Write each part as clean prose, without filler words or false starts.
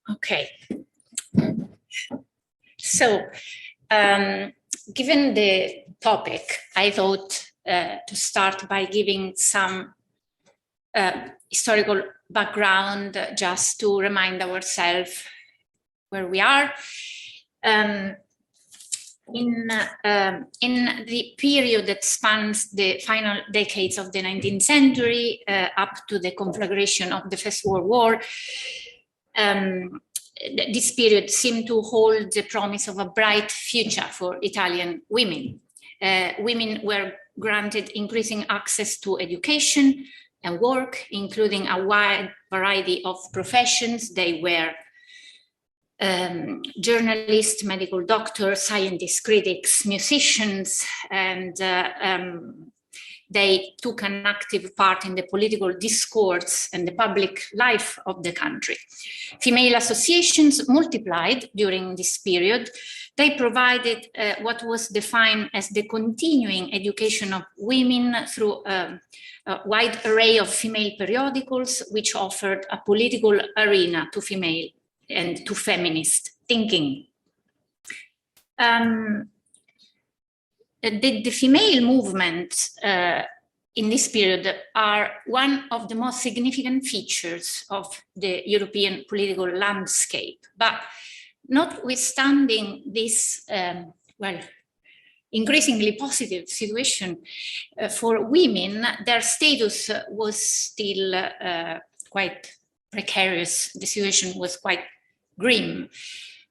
Okay. So, given the topic, I thought to start by giving some historical background just to remind ourselves where we are. In the period that spans the final decades of the 19th century up to the conflagration of the First World War, this period seemed to hold the promise of a bright future for Italian women. Women were granted increasing access to education and work, including a wide variety of professions. They were journalists, medical doctors, scientists, critics, musicians, and they took an active part in the political discourse and the public life of the country. Female associations multiplied during this period. They provided what was defined as the continuing education of women through a wide array of female periodicals, which offered a political arena to female and to feminist thinking. The female movement in this period are one of the most significant features of the European political landscape. But notwithstanding this, increasingly positive situation for women, their status was still quite precarious. The situation was quite grim.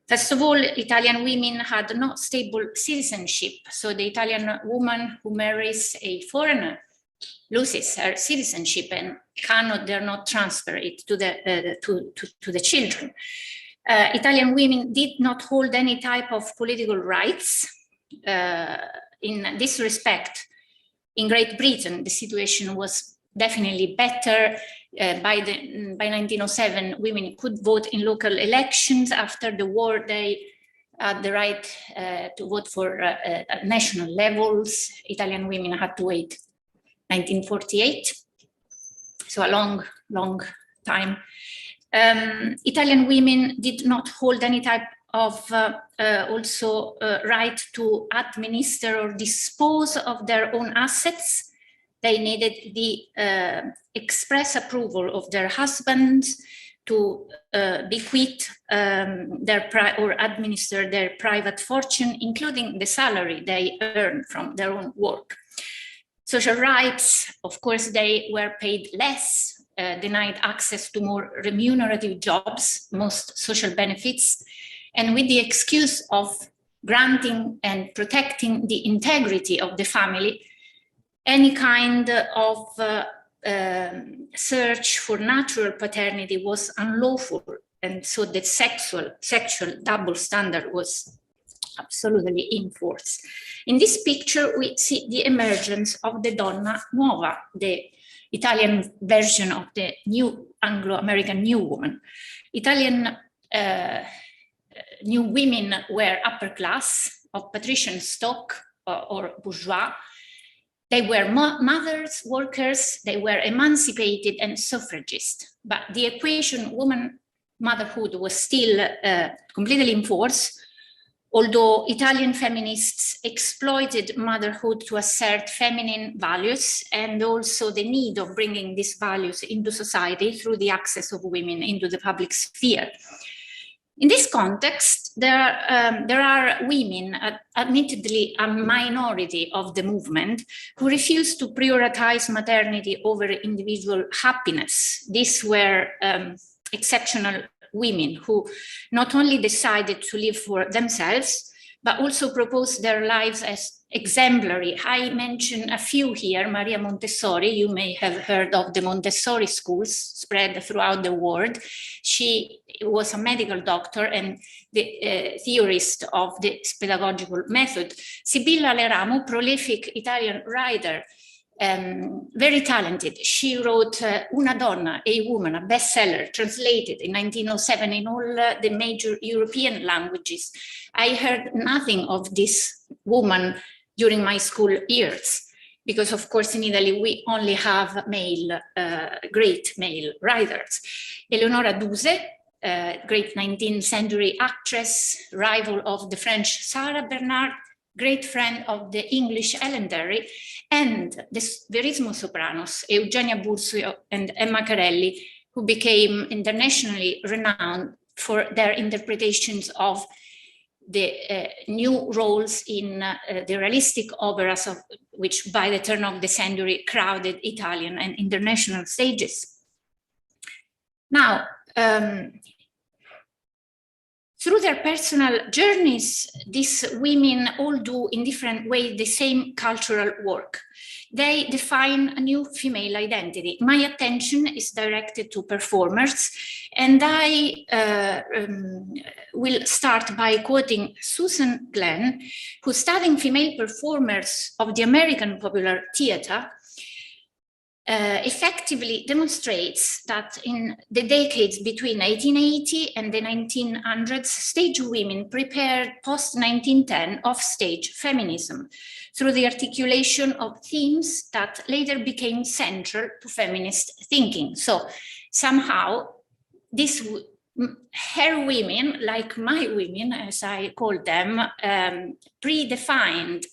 First of all, Italian women had no stable citizenship. So the Italian woman who marries a foreigner loses her citizenship and dare not transfer it to the children. Italian women did not hold any type of political rights. In this respect, in Great Britain, the situation was definitely better. By 1907, women could vote in local elections. After the war, they had the right to vote for national levels. Italian women had to wait 1948, so a long, long time. Italian women did not hold any type of right to administer or dispose of their own assets. They needed the express approval of their husbands to bequeath or administer their private fortune, including the salary they earned from their own work. Social rights, of course, they were paid less, denied access to more remunerative jobs, most social benefits, and with the excuse of granting and protecting the integrity of the family, any kind of search for natural paternity was unlawful, and so the sexual double standard was absolutely in force. In this picture, we see the emergence of the Donna Nova, the Italian version of the new Anglo-American New Woman. Italian new women were upper class, of patrician stock or bourgeois. They were mothers, workers, they were emancipated and suffragists. But the equation woman-motherhood was still completely in force, although Italian feminists exploited motherhood to assert feminine values and also the need of bringing these values into society through the access of women into the public sphere. In this context, there are women, admittedly a minority of the movement, who refuse to prioritize maternity over individual happiness. These were exceptional women who not only decided to live for themselves, but also proposed their lives as exemplary. I mention a few here. Maria Montessori, you may have heard of the Montessori schools spread throughout the world. She was a medical doctor and the theorist of the pedagogical method. Sibilla Leramo, prolific Italian writer, very talented. She wrote Una Donna, a Woman, a bestseller, translated in 1907 in all the major European languages. I heard nothing of this woman during my school years, because of course in Italy we only have great male writers. Eleonora Duse, great 19th century actress, rival of the French Sarah Bernhardt, great friend of the English Ellen Terry, and the Verismo Sopranos, Eugenia Burzio and Emma Carelli, who became internationally renowned for their interpretations of the new roles in the realistic operas, of which by the turn of the century crowded Italian and international stages. Now, through their personal journeys, these women all do in different ways the same cultural work. They define a new female identity. My attention is directed to performers, and I will start by quoting Susan Glenn, who, studying female performers of the American popular theater, effectively demonstrates that in the decades between 1880 and the 1900s, stage women prepared post-1910 off-stage feminism through the articulation of themes that later became central to feminist thinking. So somehow, her women, like my women, as I call them, predefined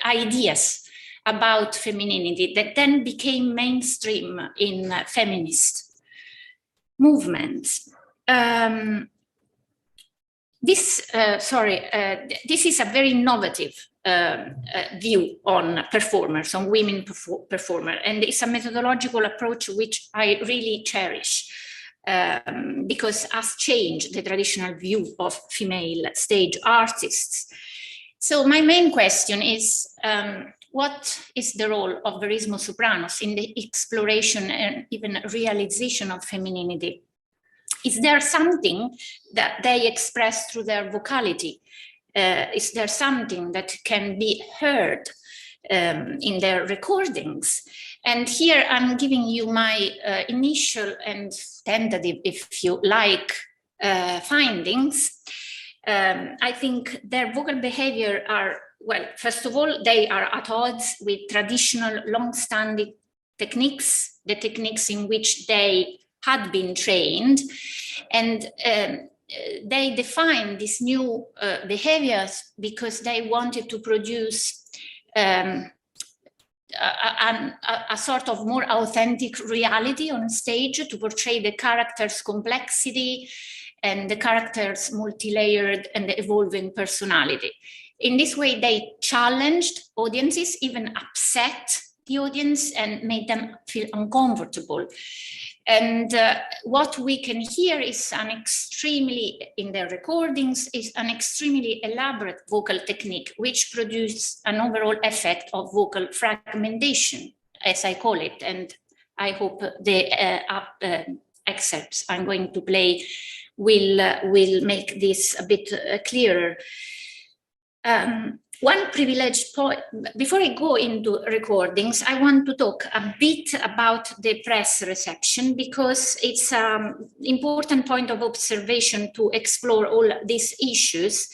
ideas about femininity that then became mainstream in feminist movements. This is a very innovative view on performers, on women performers, and it's a methodological approach which I really cherish because has changed the traditional view of female stage artists. So my main question is, what is the role of Verismo Sopranos in the exploration and even realization of femininity? Is there something that they express through their vocality? Is there something that can be heard in their recordings? And here I'm giving you my initial and tentative, if you like, findings. I think their vocal behavior are, well, first of all, they are at odds with traditional long-standing techniques, the techniques in which they had been trained, and they defined these new behaviors because they wanted to produce a sort of more authentic reality on stage, to portray the character's complexity and the character's multi-layered and evolving personality. In this way, they challenged audiences, even upset the audience, and made them feel uncomfortable. And what we can hear is in their recordings, is an extremely elaborate vocal technique, which produces an overall effect of vocal fragmentation, as I call it. And I hope the excerpts I'm going to play will make this a bit clearer. One privileged point, before I go into recordings, I want to talk a bit about the press reception, because it's an important point of observation to explore all these issues.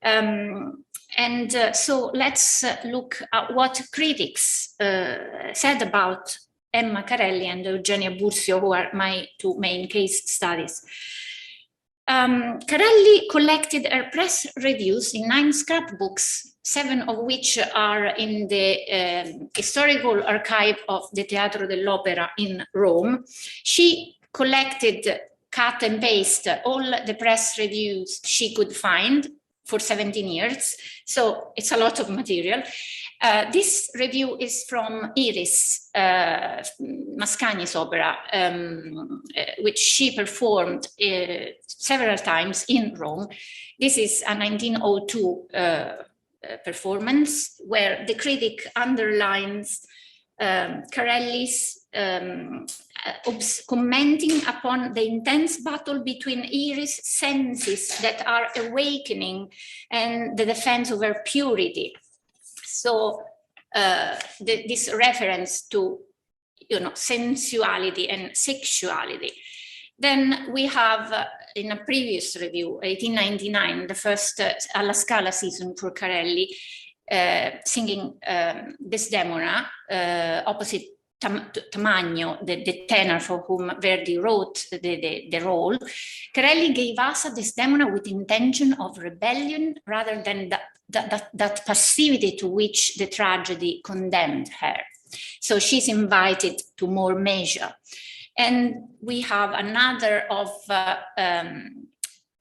So let's look at what critics said about Emma Carelli and Eugenia Burzio, who are my two main case studies. Carelli collected her press reviews in 9 scrapbooks, 7 of which are in the historical archive of the Teatro dell'Opera in Rome. She collected, cut and paste all the press reviews she could find for 17 years. So it's a lot of material. This review is from Iris Mascagni's opera, which she performed several times in Rome. This is a 1902 performance where the critic underlines Carelli's commenting upon the intense battle between Iris' senses that are awakening and the defense of her purity. So this reference to, sensuality and sexuality. Then we have, in a previous review, 1899, the first alla Scala season for Carelli, singing Desdemona opposite Tamagno, the tenor for whom Verdi wrote the role, Corelli gave us a Desdemona with intention of rebellion rather than that passivity to which the tragedy condemned her. So she's invited to more measure. And we have another of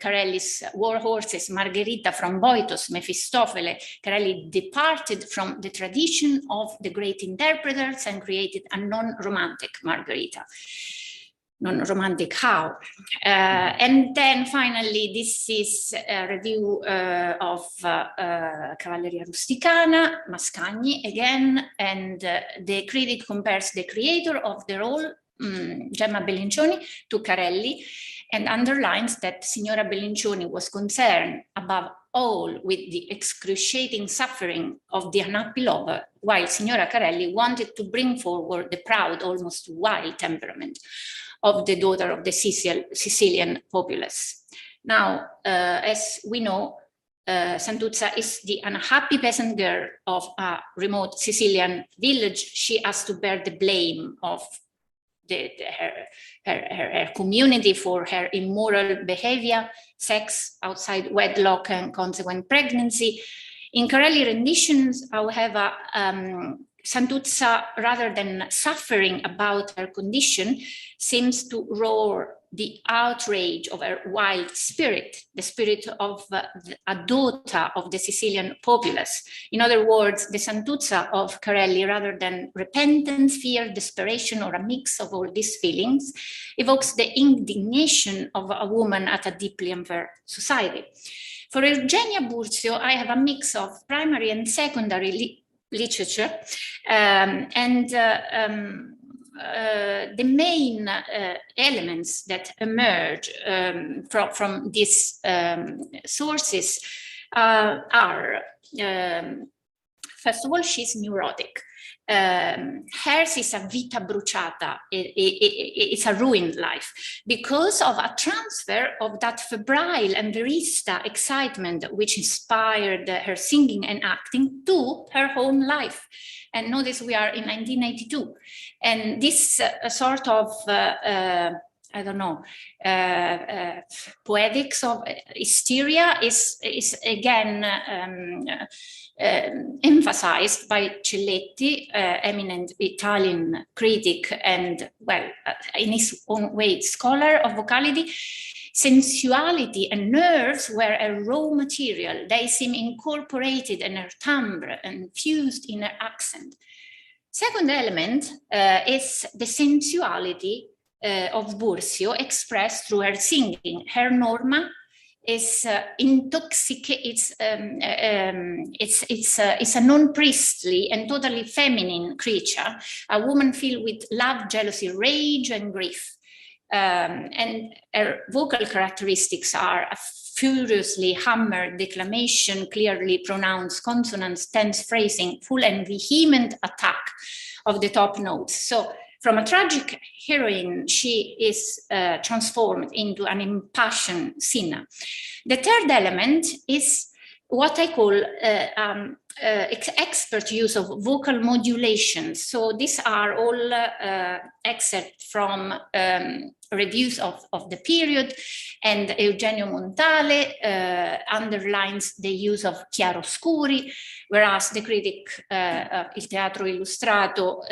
Corelli's war horses, Margherita from Boitos, Mefistofele. Corelli departed from the tradition of the great interpreters and created a non-romantic Margherita. Non-romantic how? And then finally, this is a review of Cavalleria Rusticana, Mascagni again, and the critic compares the creator of the role, Gemma Bellincioni, to Corelli, and underlines that Signora Bellincioni was concerned above all with the excruciating suffering of the unhappy lover, while Signora Corelli wanted to bring forward the proud, almost wild temperament of the daughter of the Sicilian populace. Now, as we know, Santuzza is the unhappy peasant girl of a remote Sicilian village. She has to bear the blame of her community for her immoral behavior, sex outside wedlock and consequent pregnancy. In Corelli renditions, however, Santuzza, rather than suffering about her condition, seems to roar the outrage of her wild spirit, the spirit of a daughter of the Sicilian populace. In other words, the Santuzza of Corelli, rather than repentance, fear, desperation, or a mix of all these feelings, evokes the indignation of a woman at a deeply unfair society. For Eugenia Burzio, I have a mix of primary and secondary literature, the main elements that emerge from these sources are, first of all, she's neurotic. Hers is a vita bruciata, it's a ruined life, because of a transfer of that febrile and verista excitement which inspired her singing and acting to her home life. And notice we are in 1982, and this sort of I don't know, poetics of hysteria is again emphasized by Celletti, eminent Italian critic and, well, in his own way, scholar of vocality. Sensuality and nerves were a raw material. They seem incorporated in her timbre and fused in her accent. Second element is the sensuality of Burzio expressed through her singing. Her Norma is intoxicated. It's a non-priestly and totally feminine creature, a woman filled with love, jealousy, rage, and grief. And her vocal characteristics are a furiously hammered declamation, clearly pronounced consonants, tense phrasing, full and vehement attack of the top notes. So from a tragic heroine, she is transformed into an impassioned sinner. The third element is what I call expert use of vocal modulations. So these are all excerpts from reviews of the period, and Eugenio Montale underlines the use of chiaroscuri, whereas the critic Il Teatro Illustrato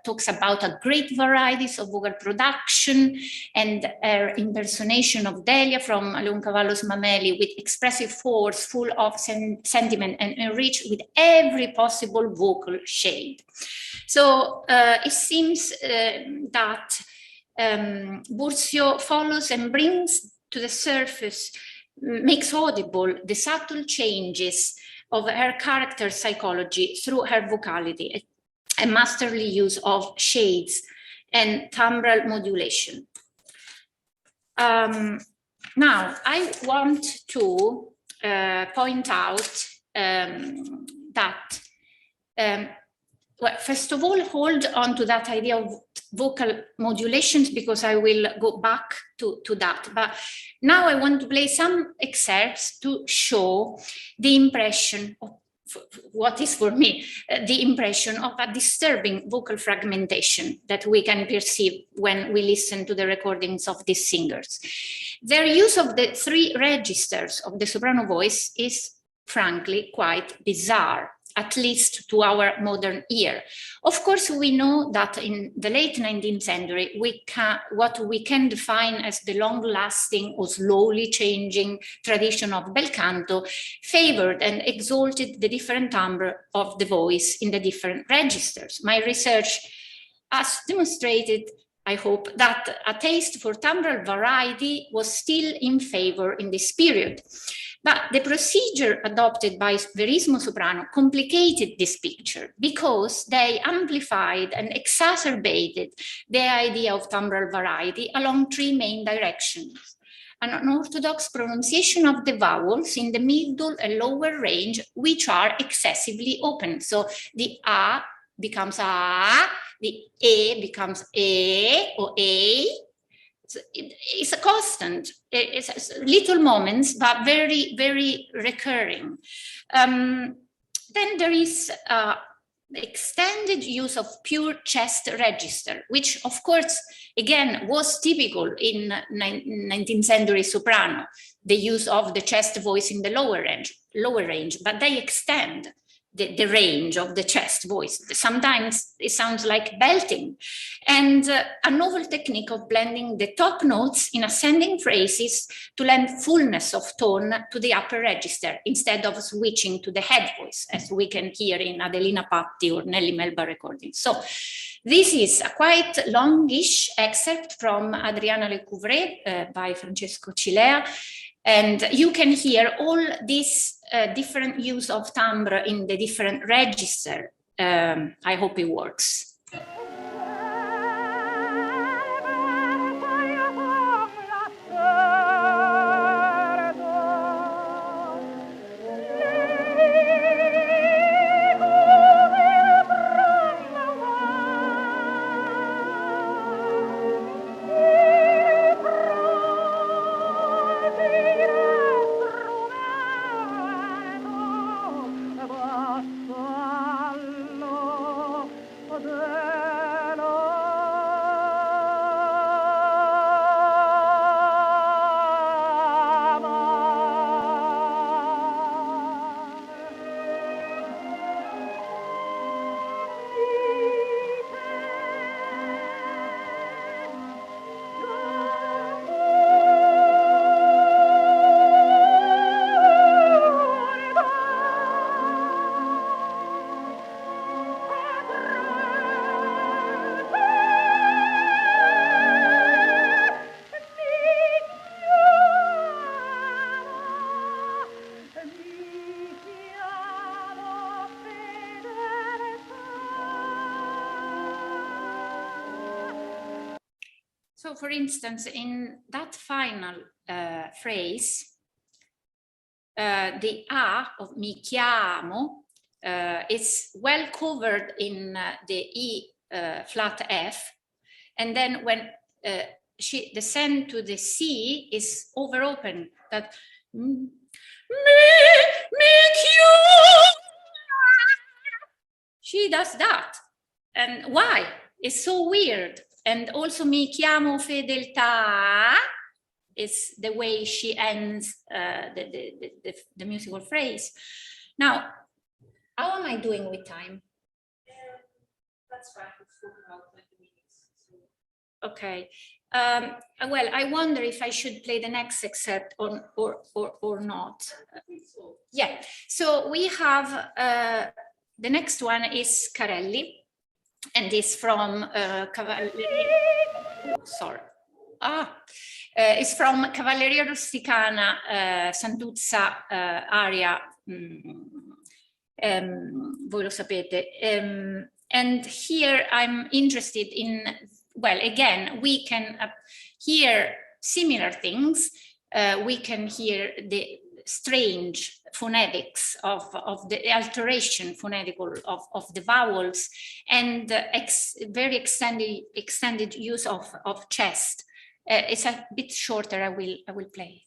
talks about a great varieties of vocal production, and her impersonation of Delia from Leoncavallo's Mameli with expressive force, full of sentiment and enriched with every possible vocal shade. So it seems that Burzio follows and brings to the surface, makes audible the subtle changes of her character psychology through her vocality, a masterly use of shades and timbral modulation. Now, I want to point out that, well, first of all, hold on to that idea of vocal modulations, because I will go back to that. But now I want to play some excerpts to show the impression of what is for me the impression of a disturbing vocal fragmentation that we can perceive when we listen to the recordings of these singers. Their use of the 3 registers of the soprano voice is frankly quite bizarre, at least to our modern ear. Of course, we know that in the late 19th century, what we can define as the long-lasting or slowly changing tradition of bel canto favored and exalted the different timbre of the voice in the different registers. My research has demonstrated, I hope, that a taste for timbral variety was still in favor in this period. But the procedure adopted by Verismo Soprano complicated this picture because they amplified and exacerbated the idea of timbral variety along 3 main directions. An unorthodox pronunciation of the vowels in the middle and lower range, which are excessively open. So the A becomes A, the E becomes E or A. It's a constant, it's little moments, but very, very recurring. Then there is extended use of pure chest register, which of course, again, was typical in 19th century soprano, the use of the chest voice in the lower range, but they extend the range of the chest voice. Sometimes it sounds like belting. And a novel technique of blending the top notes in ascending phrases to lend fullness of tone to the upper register instead of switching to the head voice, as we can hear in Adelina Patti or Nelly Melba recordings. So this is a quite longish excerpt from Adriana Lecouvreur by Francesco Cilea. And you can hear all these different use of timbre in the different register. I hope it works. So, for instance, in that final phrase, the A of mi chiamo is well covered in the E flat F, and then when she descends to the C is over open. That mi chiamo. She does that, and why? It's so weird. And also mi chiamo fedeltà is the way she ends the musical phrase. Now, how am I doing with time? That's fine. We've about 20 minutes. So. Okay. Well, I wonder if I should play the next excerpt or not. I think so. Yeah. So we have the next one is Carelli. And is from it's from Cavalleria Rusticana, Santuzza aria, voi lo sapete. And here I'm interested in, well, again, we can hear similar things. We can hear the strange phonetics of the alteration phonetical of the vowels, and very extended use of chest. It's a bit shorter. I will play.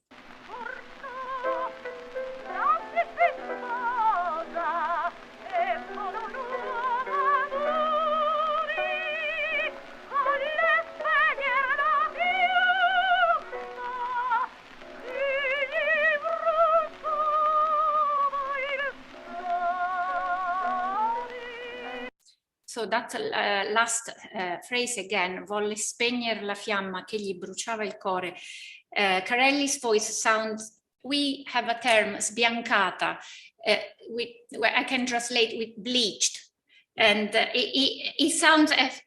So that last phrase again, volle spegner la fiamma che gli bruciava il cuore. Carelli's voice sounds, we have a term, sbiancata, I can translate with bleached. And it sounds as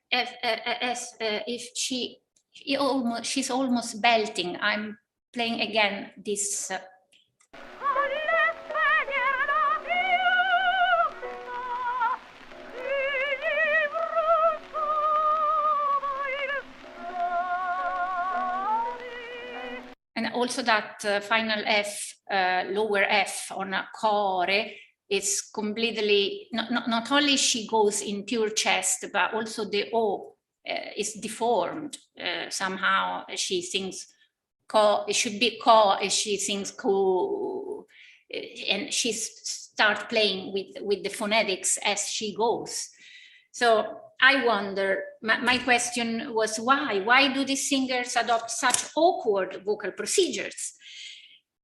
if she's almost belting. I'm playing again this. And also that final F, lower F on core is completely, not only she goes in pure chest, but also the O is deformed. Somehow she sings ko, it should be ko, she sings ko, and she starts playing with the phonetics as she goes. So I wonder, my question was why? Why do these singers adopt such awkward vocal procedures?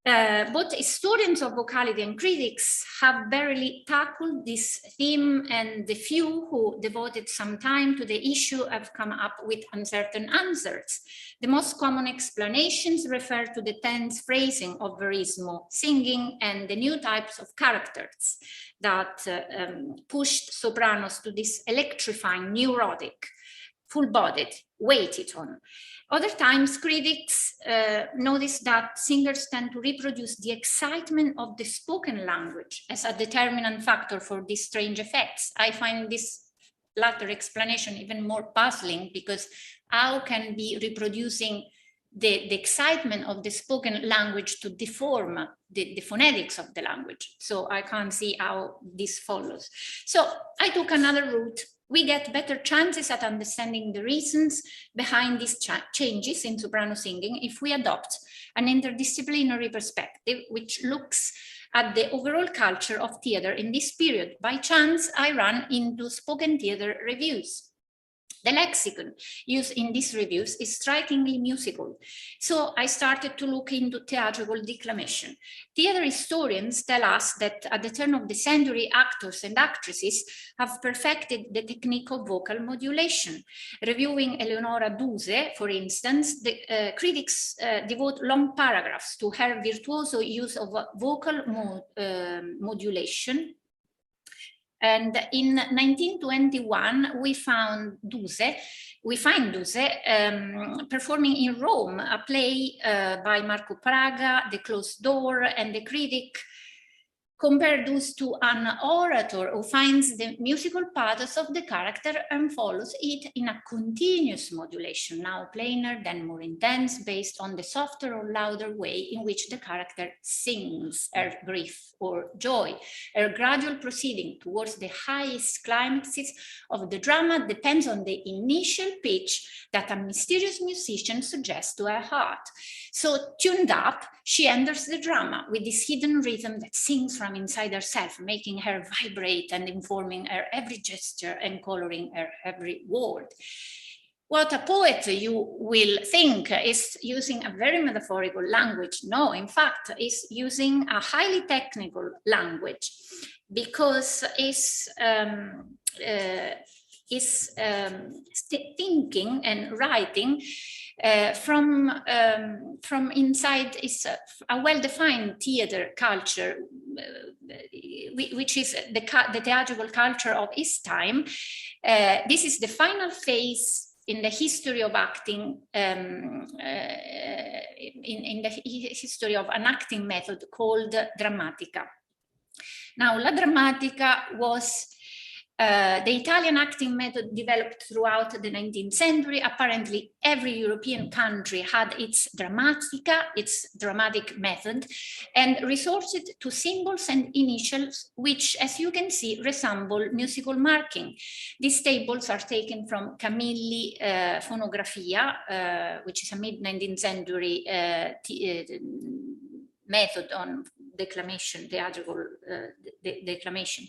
Both historians of vocality and critics have barely tackled this theme, and the few who devoted some time to the issue have come up with uncertain answers. The most common explanations refer to the tense phrasing of verismo singing and the new types of characters that pushed sopranos to this electrifying neurotic, full-bodied, weighted tone. Other times, critics notice that singers tend to reproduce the excitement of the spoken language as a determinant factor for these strange effects. I find this latter explanation even more puzzling, because how can be reproducing the excitement of the spoken language to deform the phonetics of the language? So I can't see how this follows. So I took another route. We get better chances at understanding the reasons behind these changes in soprano singing if we adopt an interdisciplinary perspective, which looks at the overall culture of theater in this period. By chance, I ran into spoken theater reviews. The lexicon used in these reviews is strikingly musical. So I started to look into theatrical declamation. Theater historians tell us that at the turn of the century, actors and actresses have perfected the technique of vocal modulation. Reviewing Eleonora Duse, for instance, the critics devote long paragraphs to her virtuoso use of vocal modulation. And in 1921, we find Duse performing in Rome a play by Marco Praga, The Closed Door, and the critic compare Duse to an orator who finds the musical pathos of the character and follows it in a continuous modulation, now plainer, then more intense, based on the softer or louder way in which the character sings her grief or joy. Her gradual proceeding towards the highest climaxes of the drama depends on the initial pitch that a mysterious musician suggests to her heart. So tuned up, she enters the drama with this hidden rhythm that sings from inside herself, making her vibrate and informing her every gesture and coloring her every word. What a poet, you will think, is using a very metaphorical language. No, in fact, is using a highly technical language, because it's thinking and writing from inside is a well-defined theater culture, which is the theatrical culture of his time. This is the final phase in the history of acting, in the history of an acting method called drammatica. Now, la drammatica was the Italian acting method developed throughout the 19th century. Apparently, every European country had its drammatica, its dramatic method, and resorted to symbols and initials, which, as you can see, resemble musical marking. These tables are taken from Camilli Fonografia, which is a mid-19th century method on declamation, theatrical declamation.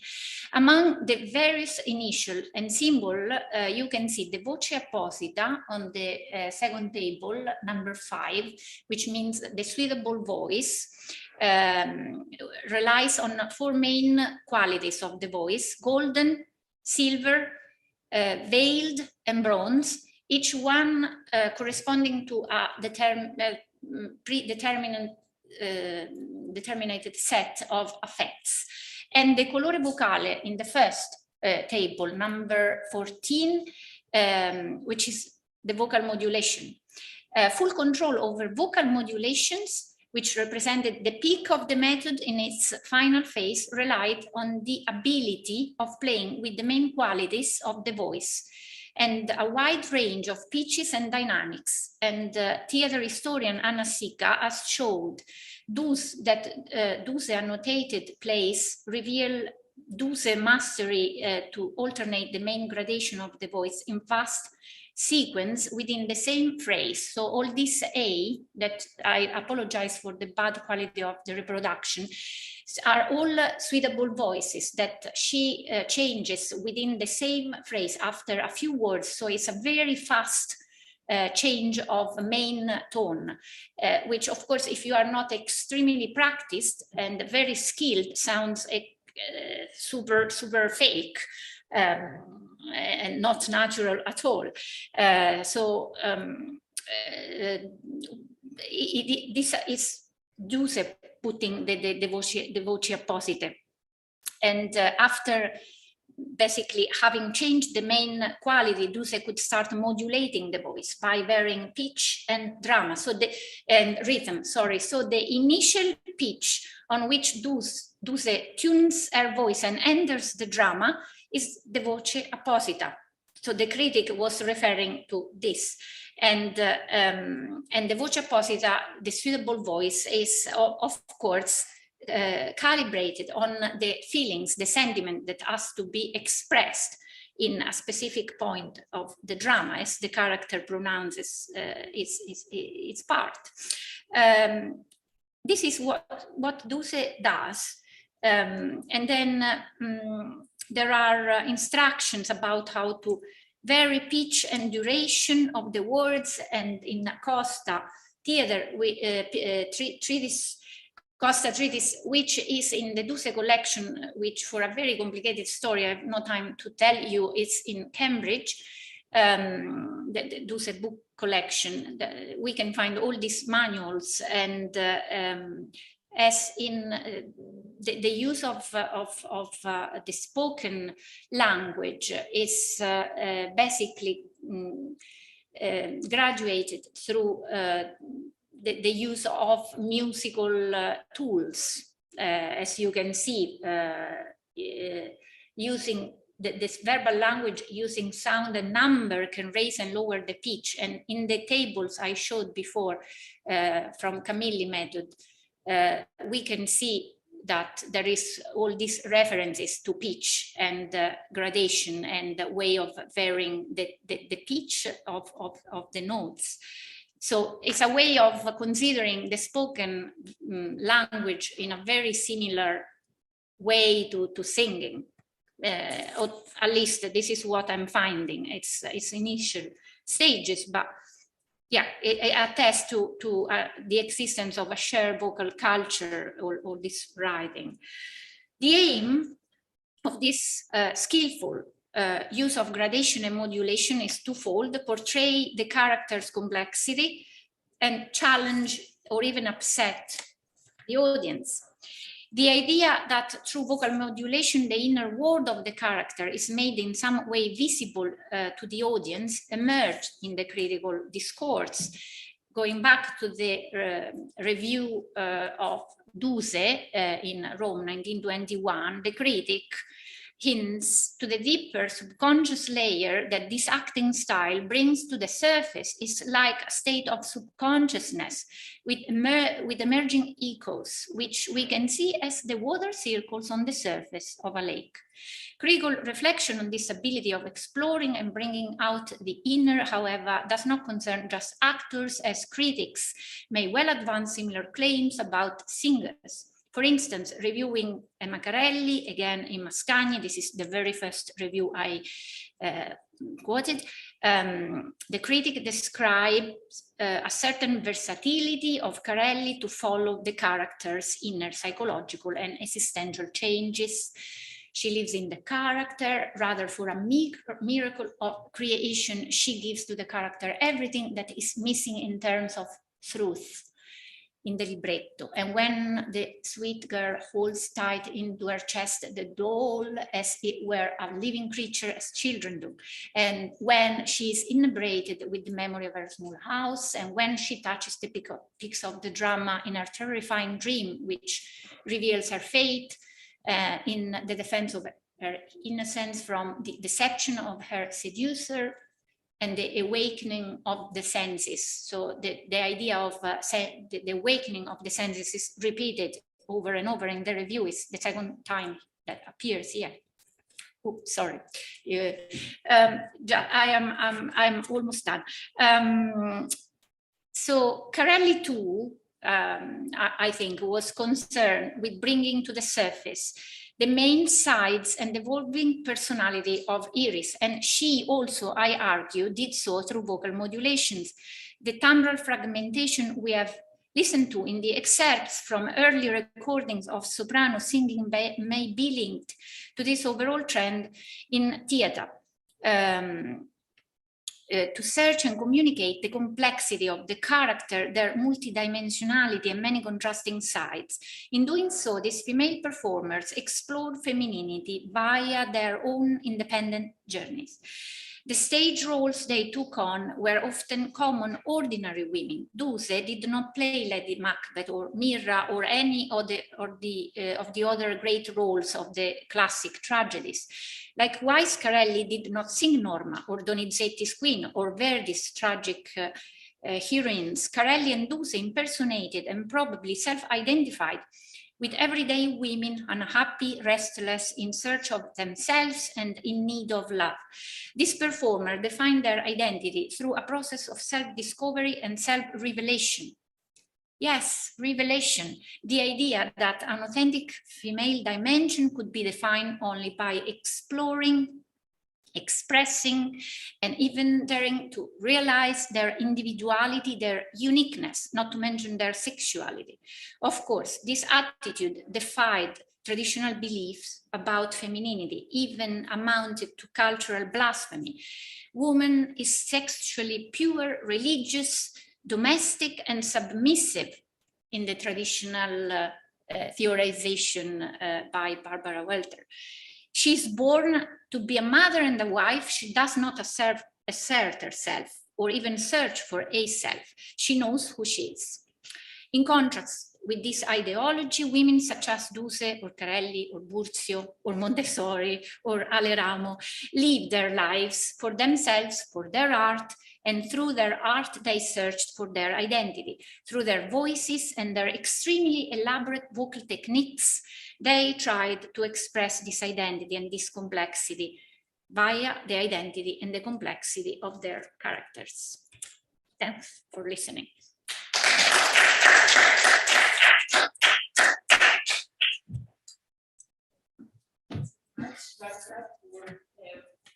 Among the various initials and symbol, you can see the voce apposita on the second table, number 5, which means the suitable voice, relies on 4 main qualities of the voice: golden, silver, veiled and bronze, each one corresponding to a determinated set of affects. And the colore vocale in the first table, number 14, which is the vocal modulation. Full control over vocal modulations, which represented the peak of the method in its final phase, relied on the ability of playing with the main qualities of the voice and a wide range of pitches and dynamics. And theater historian Anna Sika has showed those annotated plays reveal those mastery to alternate the main gradation of the voice in fast sequence within the same phrase. So all this A, that I apologize for the bad quality of the reproduction, are all suitable voices that she changes within the same phrase after a few words. So it's a very fast change of main tone, which of course, if you are not extremely practiced and very skilled, sounds super fake. And not natural at all. This is Duse putting the voce apposite. And after basically having changed the main quality, Duse could start modulating the voice by varying pitch and drama, rhythm. So the initial pitch on which Duse tunes her voice and enters the drama is the voce apposita. So the critic was referring to this. And the voce apposita, the suitable voice, is of course calibrated on the feelings, the sentiment that has to be expressed in a specific point of the drama as the character pronounces its part. This is what Duse does. And then there are instructions about how to vary pitch and duration of the words, and in Costa theater, Costa Treatise, which is in the Duse collection, which for a very complicated story, I have no time to tell you, it's in Cambridge, the Duse book collection. We can find all these manuals, and as in the use of the spoken language is basically graduated through the use of musical tools, as you can see, using this verbal language, using sound and number can raise and lower the pitch. And in the tables I showed before from Camilli method, we can see that there is all these references to pitch and gradation and the way of varying the pitch of the notes. So it's a way of considering the spoken language in a very similar way to singing. Or at least this is what I'm finding. It's initial stages, but yeah, it attests to the existence of a shared vocal culture or this writing. The aim of this skillful use of gradation and modulation is twofold: portray the character's complexity and challenge or even upset the audience. The idea that through vocal modulation, the inner world of the character is made in some way visible to the audience emerged in the critical discourse. Going back to the review of Duse in Rome, 1921, the critic hints to the deeper subconscious layer that this acting style brings to the surface is like a state of subconsciousness with emerging echoes, which we can see as the water circles on the surface of a lake. Critical reflection on this ability of exploring and bringing out the inner, however, does not concern just actors, as critics may well advance similar claims about singers. For instance, reviewing Maccarelli, again in Mascagni, this is the very first review I quoted, the critic describes a certain versatility of Carelli to follow the character's inner psychological and existential changes. She lives in the character, rather for a miracle of creation, she gives to the character everything that is missing in terms of truth in the libretto. And when the sweet girl holds tight into her chest the doll as it were a living creature, as children do, and when she is inebriated with the memory of her small house, and when she touches the peaks of the drama in her terrifying dream, which reveals her fate in the defense of her innocence from the deception of her seducer, and the awakening of the senses. So the idea of the awakening of the senses is repeated over and over in the review. Is the second time that appears here. Oops, sorry. I'm almost done. So Carelli too, I think, was concerned with bringing to the surface the main sides and evolving personality of Iris. And she also, I argue, did so through vocal modulations. The timbral fragmentation we have listened to in the excerpts from early recordings of soprano singing may be linked to this overall trend in theatre. To search and communicate the complexity of the character, their multidimensionality and many contrasting sides. In doing so, these female performers explored femininity via their own independent journeys. The stage roles they took on were often common, ordinary women. Duse did not play Lady Macbeth or Mirra or any of the other great roles of the classic tragedies. Likewise, Carelli did not sing Norma or Donizetti's Queen or Verdi's tragic heroines. Carelli and Duse impersonated and probably self-identified with everyday women, unhappy, restless, in search of themselves and in need of love. This performer defined their identity through a process of self-discovery and self-revelation. Yes, revelation, the idea that an authentic female dimension could be defined only by exploring, expressing, and even daring to realize their individuality, their uniqueness, not to mention their sexuality. Of course, this attitude defied traditional beliefs about femininity, even amounted to cultural blasphemy. Woman is sexually pure, religious, domestic, and submissive in the traditional theorization by Barbara Welter. She's born to be a mother and a wife. She does not assert herself or even search for a self. She knows who she is. In contrast with this ideology, women such as Duse or Carelli or Burzio or Montessori or Aleramo live their lives for themselves, for their art, and through their art they searched for their identity. Through their voices and their extremely elaborate vocal techniques, they tried to express this identity and this complexity via the identity and the complexity of their characters. Thanks for listening.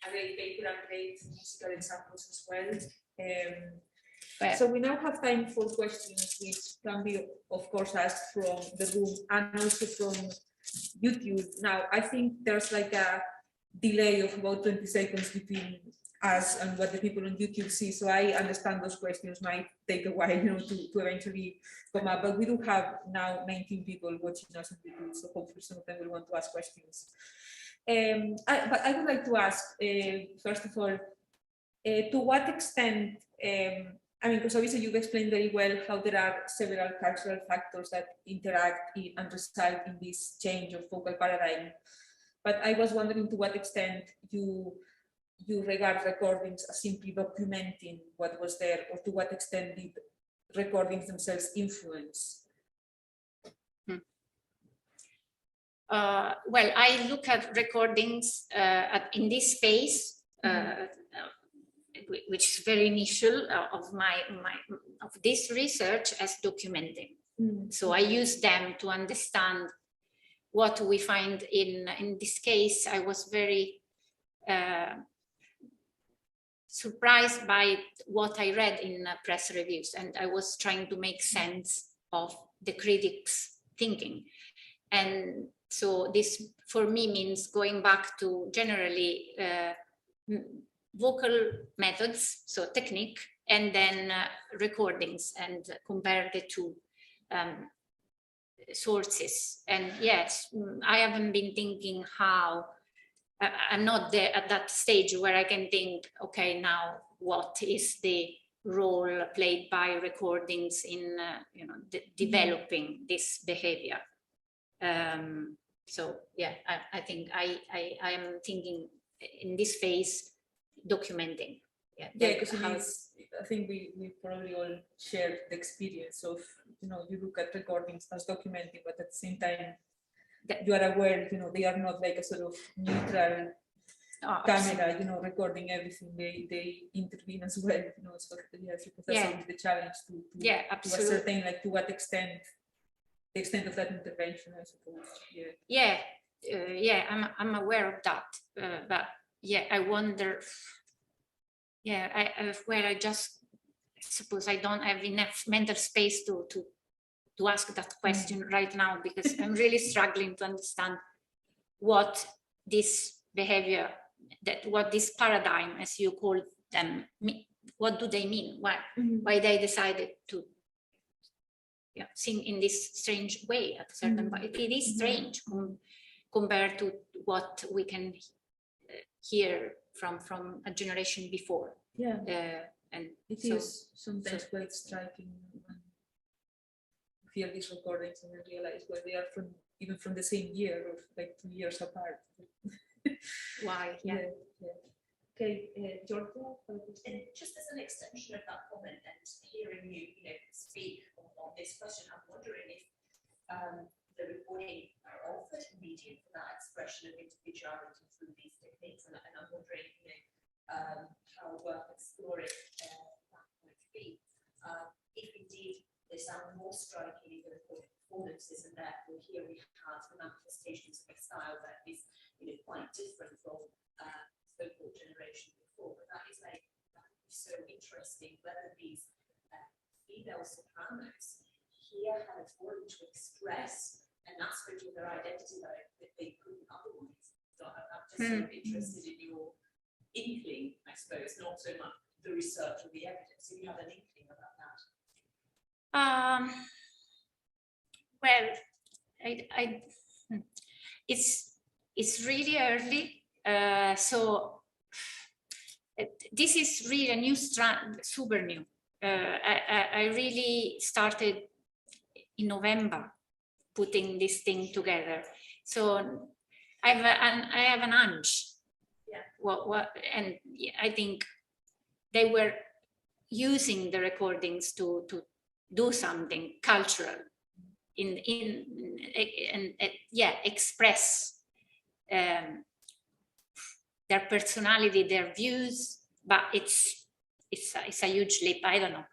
A great paper and great musical examples as well. So we now have time for questions, which can be, of course, asked from the room and also from YouTube. Now, I think there's like a delay of about 20 seconds between us and what the people on YouTube see. So I understand those questions might take a while, to eventually come up. But we do have now 19 people watching us on YouTube, so hopefully some of them will want to ask questions. But I would like to ask, first of all, to what extent, because obviously you've explained very well how there are several cultural factors that interact and result in this change of vocal paradigm. But I was wondering to what extent you regard recordings as simply documenting what was there, or to what extent did recordings themselves influence? Well, I look at recordings in this space, which is very initial of this research, as documenting. So I use them to understand what we find in this case. I was very surprised by what I read in press reviews, and I was trying to make sense of the critics' thinking. And so this for me means going back to generally vocal methods, so technique, and then recordings, and compare the two sources. And yes, I haven't been thinking how, I'm not there at that stage where I can think, okay, now what is the role played by recordings in developing this behavior. So yeah, I think I am thinking in this phase documenting. Yeah, because I think we probably all shared the experience of, you look at recordings as documenting, but at the same time you are aware, they are not like a sort of neutral camera, recording everything. They intervene as well, so yes, because that's always the challenge to absolutely. To ascertain like to what extent, the extent of that intervention, I suppose. I'm aware of that, but yeah, I wonder. Where I just suppose I don't have enough mental space to ask that question right now, because I'm really struggling to understand what this behavior, what this paradigm, as you call them, what do they mean? Why they decided to sing in this strange way at a certain point. It is strange compared to what we can hear from a generation before. And it is sometimes quite striking when you hear these recordings and then realize they are even from the same year, or like 2 years apart. Why? Okay, Georgia. And just as an extension of that comment, and hearing you, speak on this question, I'm wondering if the recording are offered a medium for that expression of individuality through these techniques, and I'm wondering, how worth exploring that might be. If indeed they sound more striking in the recorded performances, and therefore here we have the manifestations of a style that is quite different from so-called generation before. But that is so interesting whether these female sopranos here had worked to express an aspect of their identity that they couldn't otherwise. So I'm just sort of interested in your inkling, I suppose, not so much the research or the evidence. If you have an inkling about that. Well, it's really early. So this is really a new strand, super new. I really started in November putting this thing together. So I have an hunch. And I think they were using the recordings to do something cultural express their personality, their views, but it's a huge leap. I don't know.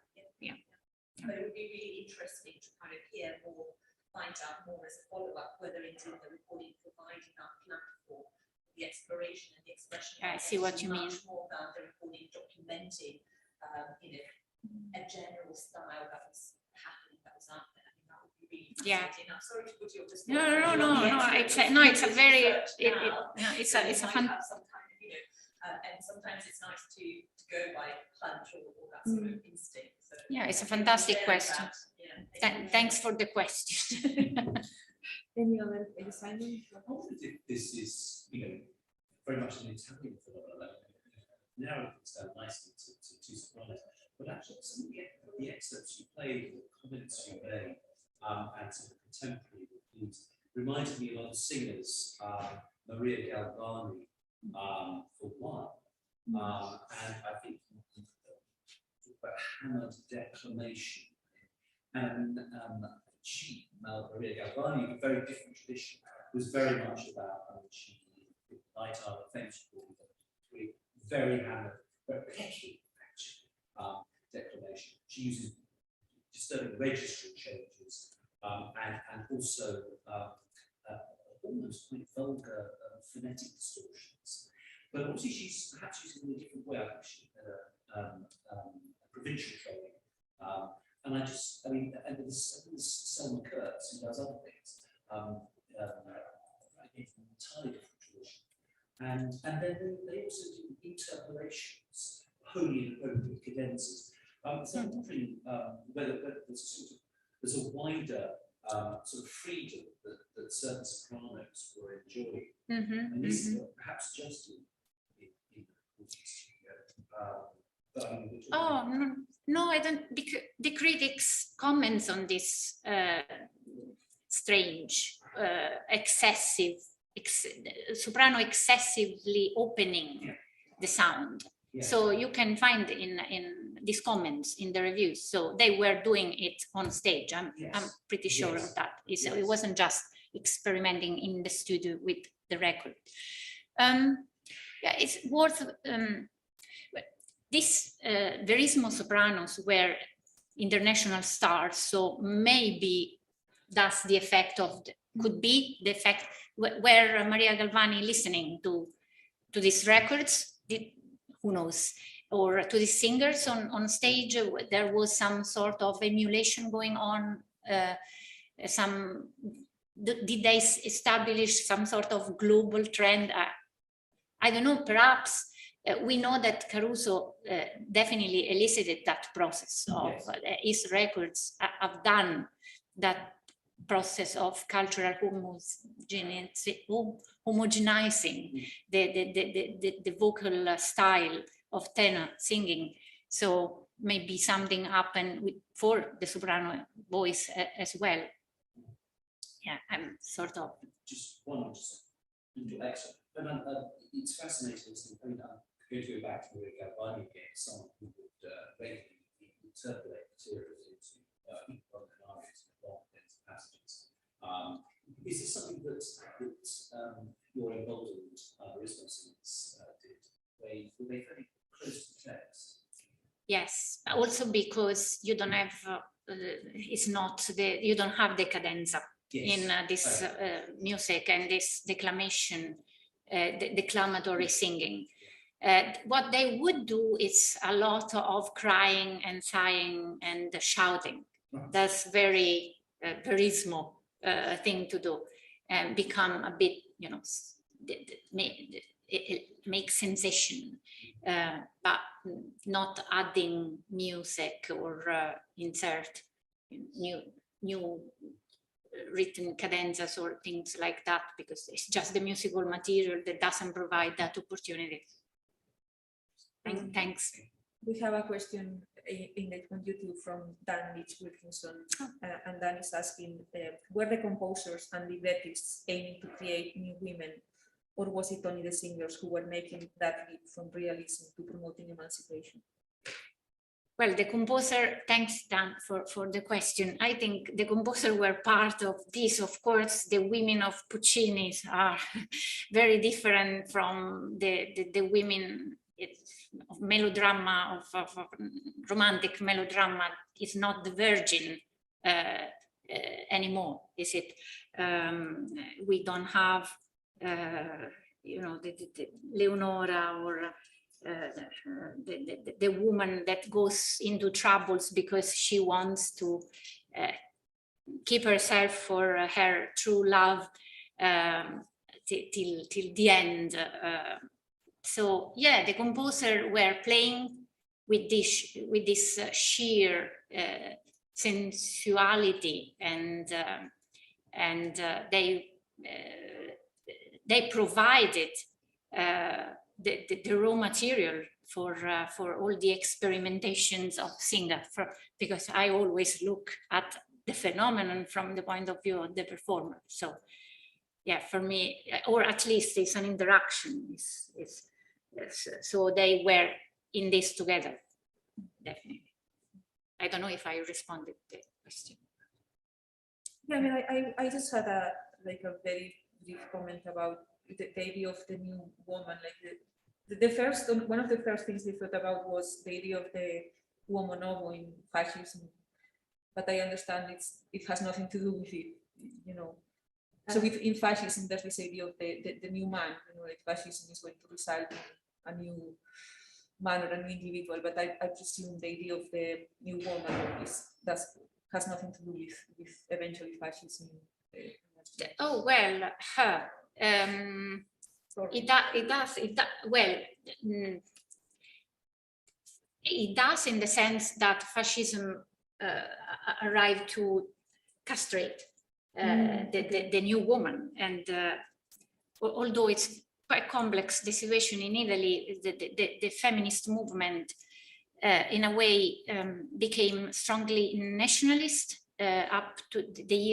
But it would be really interesting to kind of hear more, find out more as a follow-up whether indeed the recording provided that platform, the exploration and the expression. I see what you mean. Much more than the recording documenting, a general style that was happening, that was out there. I think that would be really fascinating. I'm sorry to put you on the spot. It's a fun. And sometimes it's nice to go by hunch or that sort of instinct. So it's a fantastic question. Thanks for the question. Any other assignment? I wonder if this is, very much an Italian phenomenon. Now it's done nicely to Sopranos, but actually some of the excerpts you played, the comments you made, and some contemporary reviews reminded me of other singers, Maria Galvani, for one, and I think about hammered declamation, and she, Maria Galvani, a very different tradition, was very much about she, night art, famous for very hammered, very pecky, actually, declamation. She uses disturbing registry changes, and also almost quite vulgar phonetic distortions. But also she's perhaps using it in a different way. I think she had a provincial training. And there's Selma Kurtz, who does other things. again, from an entirely different tradition. And then they also do interpolations, wholly inappropriate cadenzas. So I'm wondering whether there's a wider sort of freedom that certain sopranos were enjoying. And this is perhaps just in but I mean, Oh, no, I don't, because the critics comments on this strange, excessive, soprano excessively opening the sound. yes. So you can find in these comments in the reviews. So they were doing it on stage. I'm pretty sure Yes. of that. Yes. It wasn't just experimenting in the studio with the record. Yeah, it's worth. This Verismo Sopranos were international stars, so maybe that's the effect of could be the effect where Maria Galvani listening to these records. Who knows? Or to the singers on stage, there was some sort of emulation going on. Did they establish some sort of global trend? I don't know. Perhaps we know that Caruso definitely elicited that process of his records have done that process of cultural homogenizing the vocal style of tenor singing. So maybe something happened for the soprano voice as well. Yeah, I'm sort of Just one little extra. But it's fascinating. I mean, I'm going to go back to Maria Galvani again, someone who would regularly interpolate materials into Roman arias and long passages. Is this something that your emboldened Verismo singers did? Were they very close to the text? Yes, also because you don't have you don't have the cadenza in this music and this declamation, the declamatory singing. What they would do is a lot of crying and sighing and shouting. That's very Verismo thing to do, and become a bit, make sensation, but not adding music or insert new written cadenzas or things like that, because it's just the musical material that doesn't provide that opportunity. Thanks. We have a question in on YouTube from Dan Wilkinson, and Dan is asking, were the composers and librettists aiming to create new women, or was it only the singers who were making that leap from realism to promoting emancipation? Well, the composer, thanks Dan for the question. I think the composer were part of this. Of course, the women of Puccini are very different from the women of melodrama, of romantic melodrama. Is not the Virgin anymore, is it? We don't have, the Leonora or the woman that goes into troubles because she wants to keep herself for her true love till the end. So yeah, the composer were playing with this sheer sensuality, and they provided the raw material for all the experimentations of singer, because I always look at the phenomenon from the point of view of the performer. So yeah, for me, or at least it's an interaction. So they were in this together, definitely. I don't know if I responded to the question. Yeah, I mean, I just had a very brief comment about the idea of the new woman. Like one of the first things they thought about was the idea of the woman in fascism, but I understand it has nothing to do with it, So in fascism, there's this idea of the new man, like fascism is going to result in a new man or a new individual, but I presume the idea of the new woman has nothing to do with eventually fascism. Oh well, it does in the sense that fascism arrived to castrate the new woman, and although it's quite complex, the situation in Italy, the feminist movement in a way became strongly nationalist up to the year